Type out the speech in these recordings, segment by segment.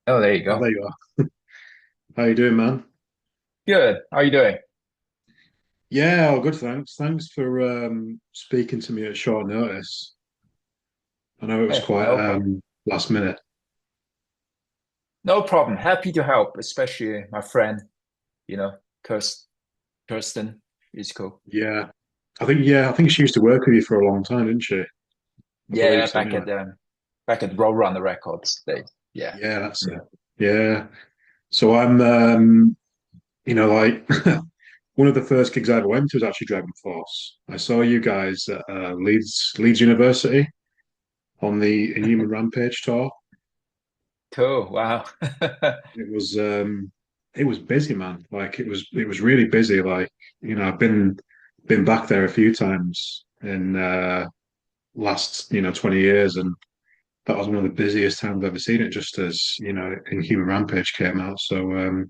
Oh, there you Oh, go. there you are. How you doing, man? Good. How are you doing? Yeah, all good, thanks. Thanks for speaking to me at short notice. I know it was Hey, quite no problem. last minute. No problem. Happy to help, especially my friend, you know, Kirst, Kirsten is cool. Yeah, I think she used to work with you for a long time, didn't she? I believe Yeah, so, anyway. back at Roadrunner Records days. Yeah. Yeah, that's Mm. it. Yeah. So I'm like one of the first gigs I ever went to was actually DragonForce. I saw you guys at Leeds University on the Inhuman Rampage tour. Cool. Wow. It was it was busy, man. Like it was really busy. Like, I've been back there a few times in last, 20 years, and that was one of the busiest times I've ever seen it, just as, Inhuman Rampage came out. So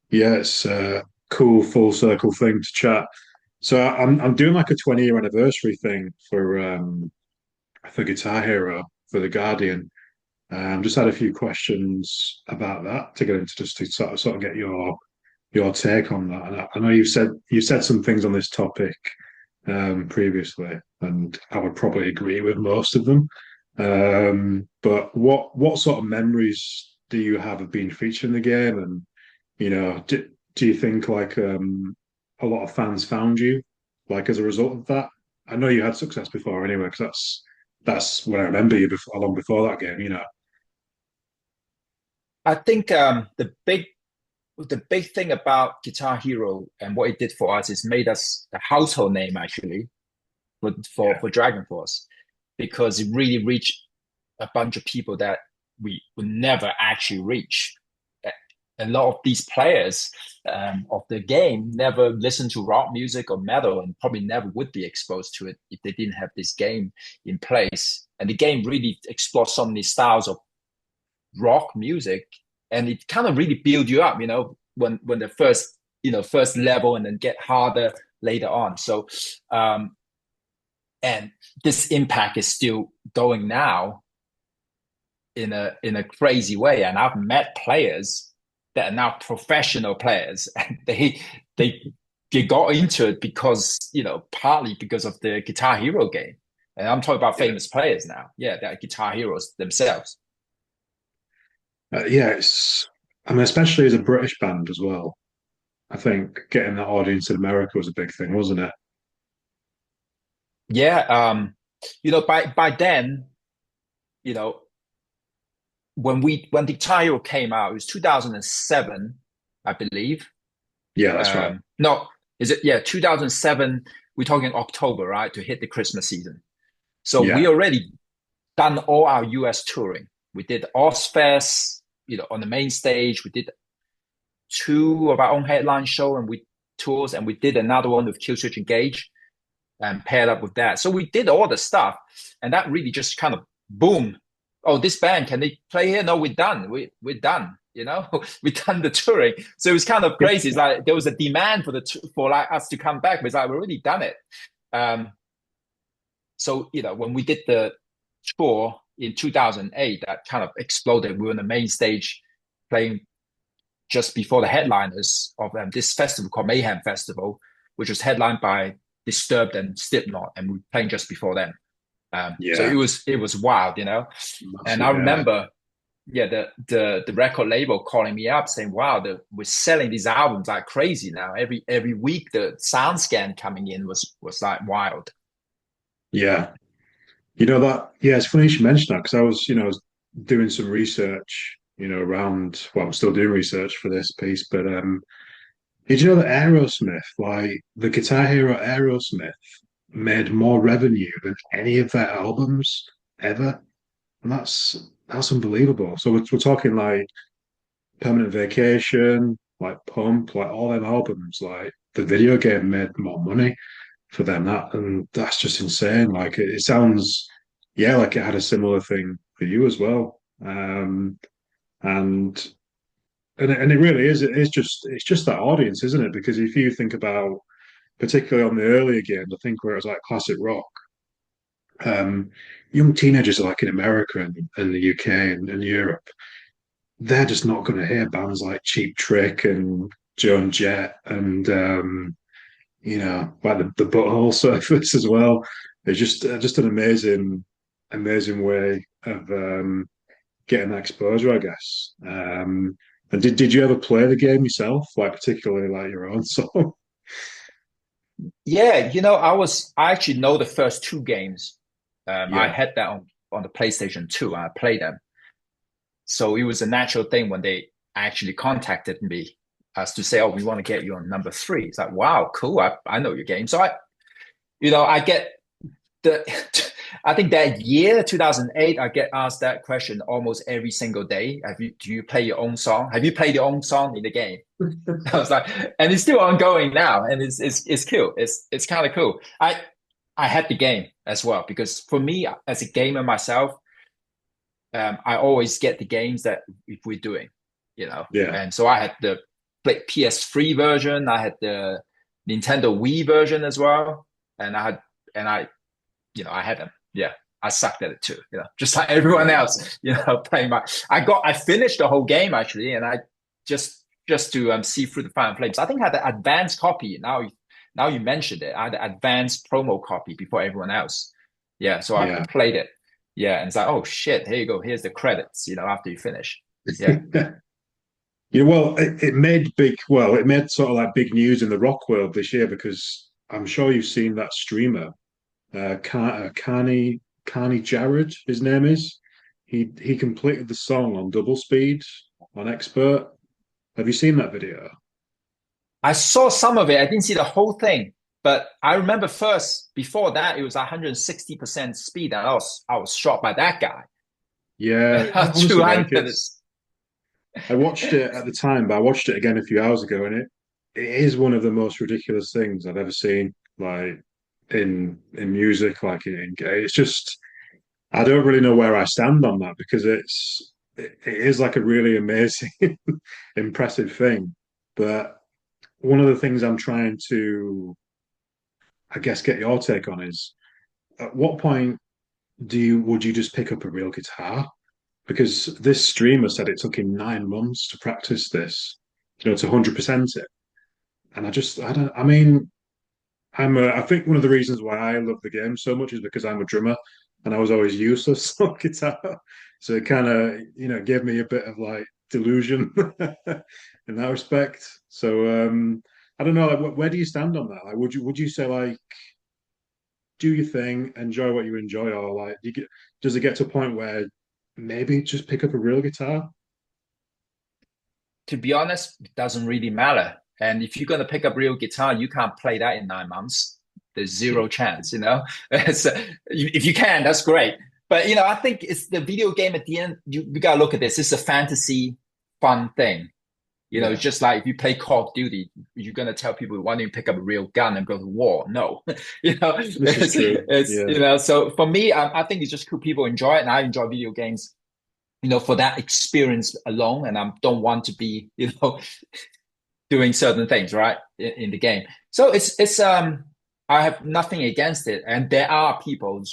yeah, it's a cool full circle thing to chat. So I'm doing like a 20-year anniversary thing for Guitar Hero for the Guardian. Just had a few questions about that to get into, just to sort of get your take on that. And I know you said some things on this topic previously, and I would probably agree with most of them. But what sort of memories do you have of being featured in the game? And do you think like a lot of fans found you like as a result of that? I know you had success before anyway, because that's when I remember you before, long before that game. I think the big thing about Guitar Hero and what it did for us is made us a household name actually Yeah, for Dragon Force because it really reached a bunch of people that we would never actually reach. A lot of these players of the game never listened to rock music or metal and probably never would be exposed to it if they didn't have this game in place. And the game really explores so many styles of rock music, and it kind of really build you up, when the first level and then get harder later on. So and this impact is still going now in a crazy way. And I've met players that are now professional players, and they they got into it because partly because of the Guitar Hero game. And I'm talking about yeah, famous players now. Yeah, they're guitar heroes themselves. yeah. I mean, especially as a British band as well. I think getting that audience in America was a big thing, wasn't it? Yeah, by then, you know, when Guitar Hero came out, it was 2007, I believe. Yeah, that's right. No, is it? Yeah, 2007. We're talking October, right, to hit the Christmas season. So we Yeah, already done all our US touring. We did Ozfest, on the main stage. We did two of our own headline show and we tours, and we did another one with Killswitch Engage and paired up with that. So we did all the stuff, and that really just kind of boom. Oh, this band, can they play here? No, we're done. We're done. We done the touring. So it was kind of crazy. It's like there was a demand for like us to come back, but it's like we already done it. Um, so when we did the tour in 2008, that kind of exploded. We were on the main stage playing just before the headliners of this festival called Mayhem Festival, which was headlined by Disturbed and Slipknot, and we were playing just before them. So it yeah, was wild, And massive. I Yeah, remember, yeah, the record label calling me up saying, "Wow, we're selling these albums like crazy now. Every week the sound scan coming in was like wild." yeah. You know that? Yeah, it's funny you should mention that because I was doing some research, around. Well, I'm still doing research for this piece, but did you know that Aerosmith, like the Guitar Hero Aerosmith, made more revenue than any of their albums ever? And that's unbelievable. So we're talking like Permanent Vacation, like Pump, like all them albums, like the video game made more money for them. That's just insane. Like it sounds, yeah, like it had a similar thing for you as well. And and it really is. It's just that audience, isn't it? Because if you think about, particularly on the earlier games, I think where it was like classic rock, um, young teenagers like in America and the UK and Europe, they're just not going to hear bands like Cheap Trick and Joan Jett and like the Butthole Surfers as well. It's just an amazing way of getting that exposure, I guess. And did you ever play the game yourself, like particularly like your own song? Yeah, I actually know the first two games. I Yeah, had that on the PlayStation 2. I played them. So it was a natural thing when they actually contacted me as to say, "Oh, we want to get you on number three." It's like, wow, cool. I know your game. So I get the I think that year 2008, I get asked that question almost every single day. Do you play your own song? Have you played your own song in the game? I was like, and it's still ongoing now, and it's cool. It's kind of cool. I had the game as well because for me as a gamer myself, I always get the games that if we're doing. yeah, And so I had the PS3 version, I had the Nintendo Wii version as well, and I had them. Yeah, I sucked at it too. Just like everyone yeah. else. Playing I finished the whole game actually, and I just to see through the Fire and Flames. I think I had the advanced copy. Now you mentioned it. I had the advanced promo copy before everyone else. Yeah, so I Yeah. played it. Yeah, and it's like, oh shit, here you go. Here's the credits. After you finish. Yeah. Yeah, well, it made sort of like big news in the rock world this year because I'm sure you've seen that streamer, CarnyJared, his name is. He completed the song on double speed on expert. Have you seen that video? I saw some of it. I didn't see the whole thing, but I remember first before that it was 160% speed, and I was shocked by that guy. Yeah, honestly, like 200 is I watched it at the time, but I watched it again a few hours ago, and it is one of the most ridiculous things I've ever seen. Like in music, it's just I don't really know where I stand on that because it is like a really amazing, impressive thing. But one of the things I'm trying to, I guess, get your take on is at what point would you just pick up a real guitar? Because this streamer said it took him 9 months to practice this, to 100% it. And I don't, I mean, I think one of the reasons why I love the game so much is because I'm a drummer and I was always useless on guitar. So it kind of, gave me a bit of like delusion in that respect. So I don't know, like, where do you stand on that? Like, would you say like do your thing, enjoy what you enjoy, or like does it get to a point where maybe just pick up a real guitar? to be honest, it doesn't really matter. And if you're going to pick up real guitar, you can't play that in 9 months. There's zero chance. So, if you can, that's great. But I think it's the video game at the end. You got to look at this. It's a fantasy, fun thing. It's Yeah, just like if you play Call of Duty, you're gonna tell people why don't you pick up a real gun and go to war? No, this is true. it's Yeah, So for me, I think it's just cool. People enjoy it, and I enjoy video games. For that experience alone, and I don't want to be, doing certain things right in the game. So it's I have nothing against it, and there are people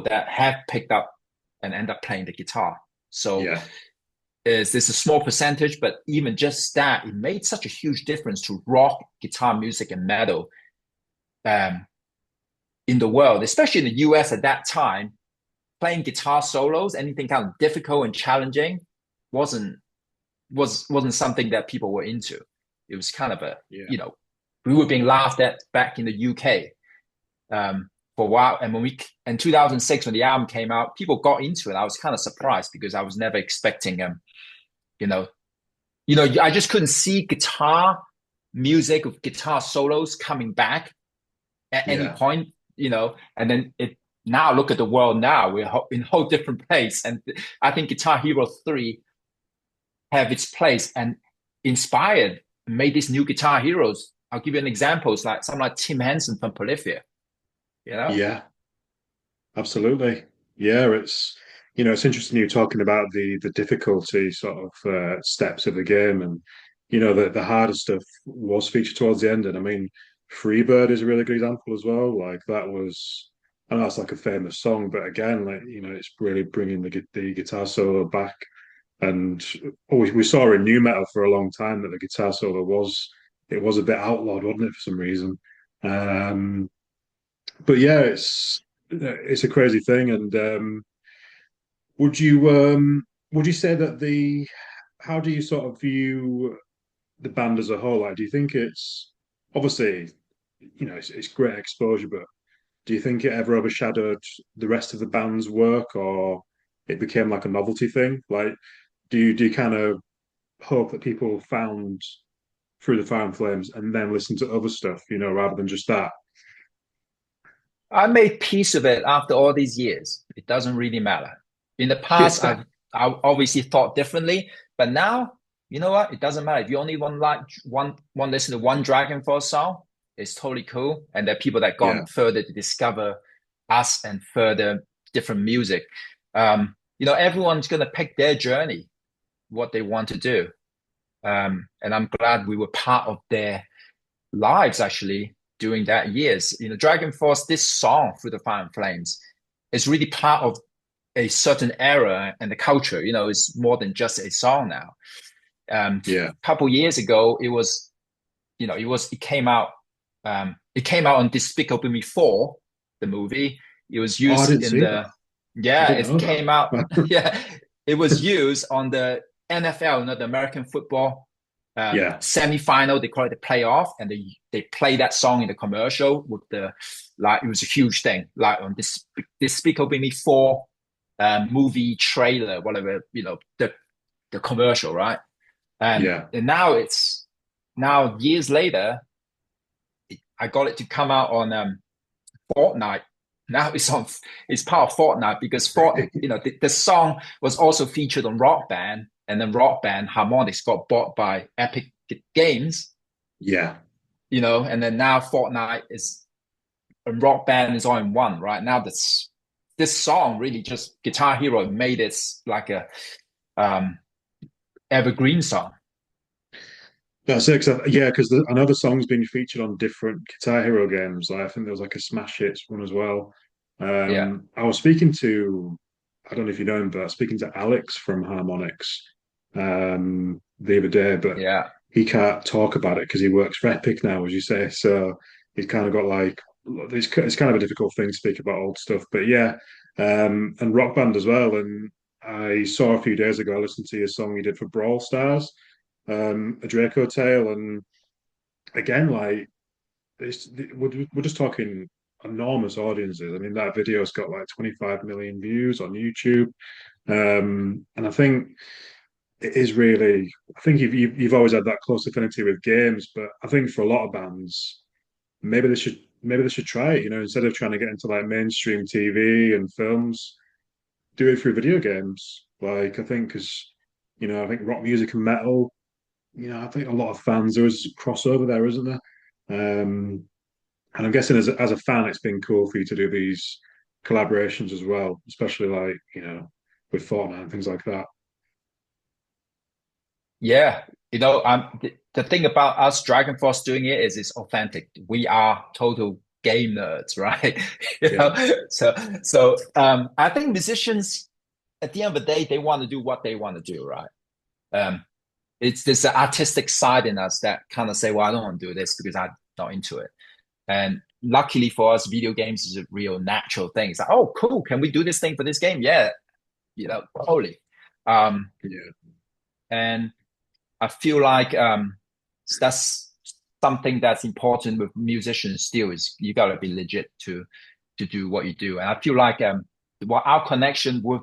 that have picked up and end up playing the guitar. So yeah, is this a small percentage, but even just that, it made such a huge difference to rock, guitar music, and metal um, in the world, especially in the US at that time. Playing guitar solos, anything kind of difficult and challenging, wasn't wasn't something that people were into. It was kind of yeah. we were being laughed at back in the UK for a while. And when we in 2006 when the album came out, people got into it. I was kind of surprised because I was never expecting you know, I just couldn't see guitar music of guitar solos coming back at any Yeah. point. And then now look at the world now. We're in a whole different place. And I think Guitar Hero 3 have its place and inspired, made these new guitar heroes. I'll give you an example. It's like someone like Tim Henson from Polyphia, you know? Yeah, absolutely. Yeah, it's interesting you talking about the difficulty sort of steps of the game, and the harder stuff was featured towards the end. And I mean, Freebird is a really good example as well. Like that was, I know that's like a famous song, but again, like it's really bringing the guitar solo back And we saw in new metal for a long time that the guitar solo was a bit outlawed, wasn't it, for some reason? Um, but yeah, it's a crazy thing. And would you would you say that the how do you sort of view the band as a whole? Like, do you think it's obviously, it's great exposure, but do you think it ever overshadowed the rest of the band's work, or it became like a novelty thing? Like, do you kind of hope that people found through the Fire and Flames and then listen to other stuff, rather than just that? I made peace of it after all these years. It doesn't really matter. In the past, Yeah, I obviously thought differently, but now, you know what? It doesn't matter. If you only want listen to one Dragon Force song, it's totally cool. And there are people that yeah, gone further to discover us and further different music. Everyone's gonna pick their journey, what they want to do. And I'm glad we were part of their lives actually during that years. Dragon Force, this song through the Fire and Flames is really part of a certain era and the culture. It's more than just a song now. yeah. A couple years ago, it came out on Despicable Me 4, the movie. It was Oh, I used didn't in see that. the I yeah, didn't it know came out that. yeah, it was used on the NFL, the American football Yeah, semi-final. They call it the playoff, and they play that song in the commercial with the like. It was a huge thing, like on this Despicable Me 4 movie trailer, whatever, the commercial, right? yeah. And now years later, I got it to come out on Fortnite. Now it's part of Fortnite because the song was also featured on Rock Band, and then Rock Band Harmonix got bought by Epic Games, Yeah. and then now Fortnite is and Rock Band is all in one, right? Now this song really just Guitar Hero made it like a um evergreen song. That's it. Yeah, because I know the song's been featured on different Guitar Hero games. Like, I think there was like a Smash Hits one as well. Yeah, I was speaking to, I don't know if you know him, but I was speaking to Alex from Harmonix the other day, but yeah. he can't talk about it because he works for Epic now, as you say. So he's kind of got like, it's kind of a difficult thing to speak about old stuff. But yeah, and Rock Band as well. And I saw a few days ago, I listened to your song you did for Brawl Stars, a Draco Tale, and again, like we're just talking enormous audiences. I mean, that video's got like 25 million views on YouTube, and I think it is really. I think you've always had that close affinity with games, but I think for a lot of bands, maybe they should try it. Instead of trying to get into like mainstream TV and films, do it through video games. Like I think because I think rock music and metal, I think a lot of fans, there is crossover there, isn't there? And I'm guessing as a fan, it's been cool for you to do these collaborations as well, especially like, with Fortnite and things like that. Yeah, the thing about us Dragon Force doing it is it's authentic. We are total game nerds, right? you Yeah. know, so I think musicians at the end of the day they want to do what they want to do, right? Um, it's this artistic side in us that kind of say, well, I don't want to do this because I'm not into it. And luckily for us, video games is a real natural thing. It's like, oh, cool, can we do this thing for this game? Yeah, totally. Um, Yeah. and I feel like that's something that's important with musicians still is you gotta be legit to do what you do. And I feel like what our connection with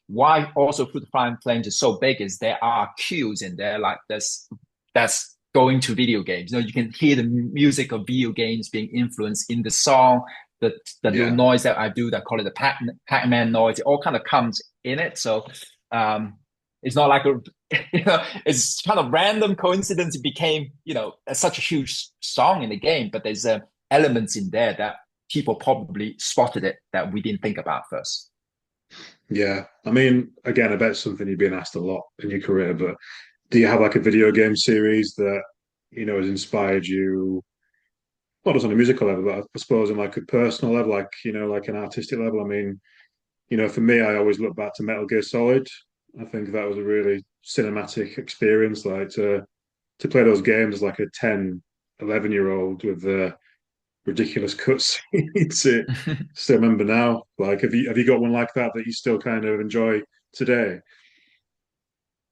why also Food Fire and Flames is so big is there are cues in there like that's going to video games. You can hear the music of video games being influenced in the song, the little Yeah. noise that I do that call it the Pac-Man noise. It all kind of comes in it. So it's not like it's kind of random coincidence. It became such a huge song in the game, but there's elements in there that people probably spotted it that we didn't think about first. Yeah. I mean, again, I bet it's something you've been asked a lot in your career, but do you have like a video game series that, has inspired you, not just on a musical level, but I suppose on like a personal level, like, like an artistic level? I mean, for me, I always look back to Metal Gear Solid. I think that was a really cinematic experience, like to play those games as like a 10, 11 year old with ridiculous cutscenes. It still remember now. Like, have you got one like that that you still kind of enjoy today?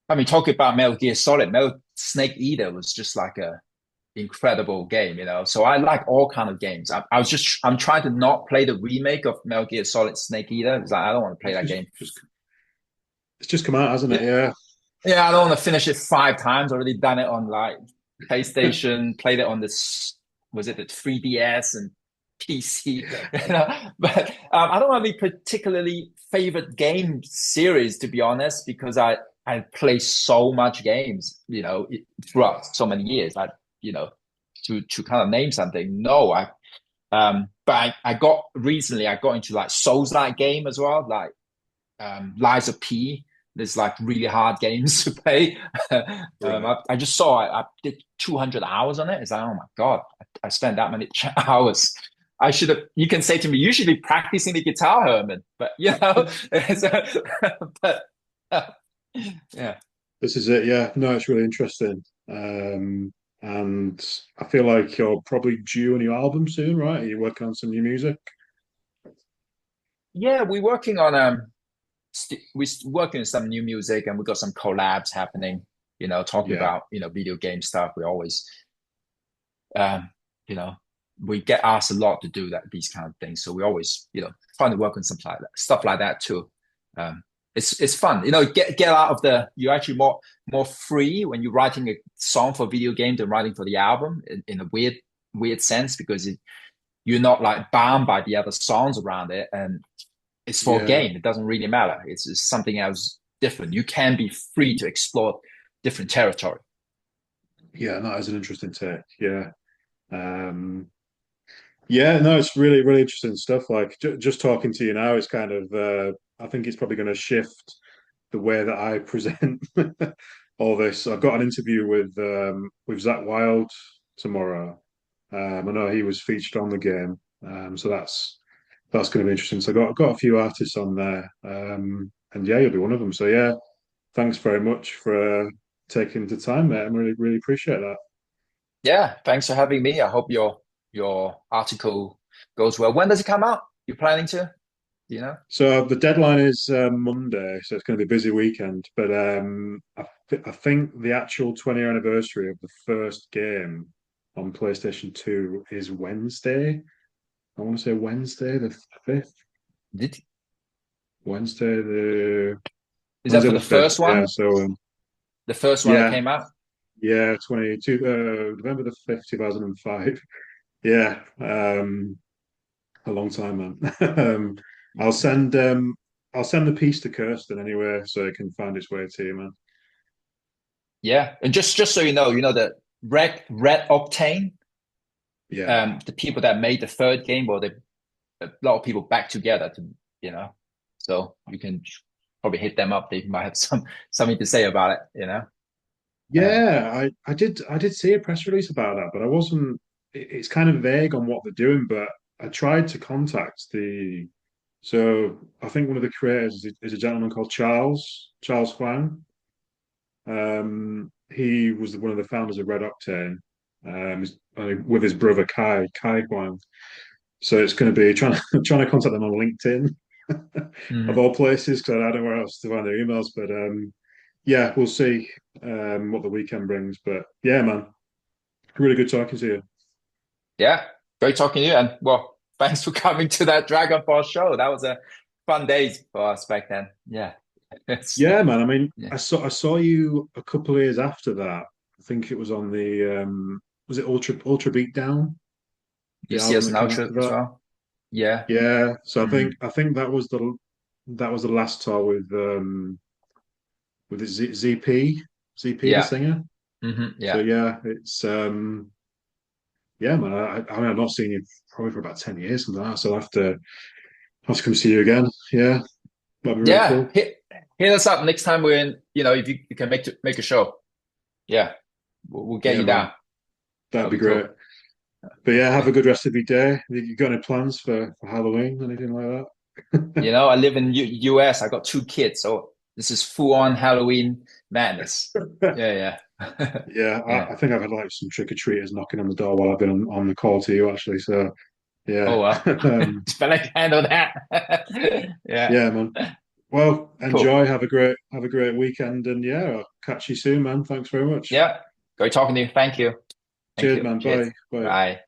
I mean, talking about Metal Gear Solid, Metal Snake Eater was just like a incredible game, you know. So I like all kind of games. I'm trying to not play the remake of Metal Gear Solid Snake Eater because I don't want to play It's that just, game. just it's just come out, hasn't it? Yeah, Yeah, yeah, I don't want to finish it 5 times. Already done it on like PlayStation, played it on this, was it the 3DS and PC, you know. But I don't have any particularly favorite game series to be honest, because I play so much games, you know, throughout so many years. You know, to kind of name something, no, but I got recently I got into like Souls-like game as well, like Lies of P. There's like really hard games to play. right. I just saw I did 200 hours on it. It's like, oh my God, I spent that many hours. I should have, you can say to me, you should be practicing the guitar, Herman. But, you know, but yeah. This is it. Yeah, no, it's really interesting. And I feel like you're probably due a new album soon, right? Are you working on some new music? Yeah, we're working on, we're working on some new music and we got some collabs happening, you know, talking Yeah, about, you know, video game stuff. We always, um, you know, we get asked a lot to do that these kind of things. So we always, you know, trying to work on something like that, stuff like that too. It's fun, you know. Get out of the. You're actually more free when you're writing a song for a video game than writing for the album in a weird sense because you're not like bound by the other songs around it, and it's for a yeah, game. It doesn't really matter. It's just something else different. You can be free to explore different territory. yeah. No, it's an interesting take. Yeah, um, yeah. No, it's really, really interesting stuff. Like just talking to you now, it's kind of. I think it's probably going to shift the way that I present all this. I've got an interview with Zach Wild tomorrow. I know he was featured on the game, so that's going to be interesting. So I've got a few artists on there, and yeah, you'll be one of them. So yeah, thanks very much for taking the time, mate. I really really appreciate that. Yeah, thanks for having me. I hope your article goes well. When does it come out? You're planning to? Do you know? So the deadline is Monday, so it's going to be a busy weekend. But I think the actual 20-year anniversary of the first game on PlayStation 2 is Wednesday. I want to say Wednesday the 5th. Did Wednesday the is that Wednesday for the the 5th. first Yeah. one? So The first one that yeah, came out? yeah, 22 November the 5th, 2005. Yeah. A long time, man. I'll send I'll send the piece to Kirsten anyway, so it can find its way to you, man. Yeah, and just so you know the Red Octane, Yeah. the people that made the third game, well, they a lot of people back together to you know, so you can probably hit them up. They might have something to say about it, you know. Um, Yeah, I did see a press release about that, but I wasn't it's kind of vague on what they're doing, but I tried to contact the so I think one of the creators is a gentleman called Charles Huang. He was one of the founders of Red Octane, with his brother Kai Huang. So it's going to be trying to contact them on LinkedIn of mhm. all places because I don't know where else to find their emails. But yeah, we'll see what the weekend brings. But yeah, man, really good talking to you. Yeah, great talking to you, and well, thanks for coming to that DragonForce show. That was a fun days for us back then. Yeah, it's Yeah, man. I mean, yeah. I saw you a couple of years after that. I think it was on the was it Ultra Beatdown, You the see album us in that came after Ultra as that. well. Yeah. Yeah, so I Mhm. think I think that was the last tour with the ZP the Yeah. singer. So Yeah. yeah, it's yeah, man. I mean, I've not seen you probably for about 10 years, something like that. So I'll have to come see you again. Yeah, that'd be really Yeah. cool. Hit us up next time we're in, you know, if you can make a show. Yeah. We'll get Yeah, you man, down. that'd That'll be be great. cool. But yeah, have a Okay. good rest of your day. Have you got any plans for Halloween, anything like You that? know, I live in US. I got 2 kids, so This is full on Halloween madness. Yeah, yeah. Yeah, Yeah. I think I've had like some trick or treaters knocking on the door while I've been on the call to you actually. So Oh yeah, well. But I can handle that. Yeah. yeah, man. Well, Cool. enjoy. Have a great weekend, and yeah, I'll catch you soon, man. Thanks very much. Yeah. Great talking to you. Thank you. Thank Cheers, you. man. Cheers. Bye. Bye. Bye.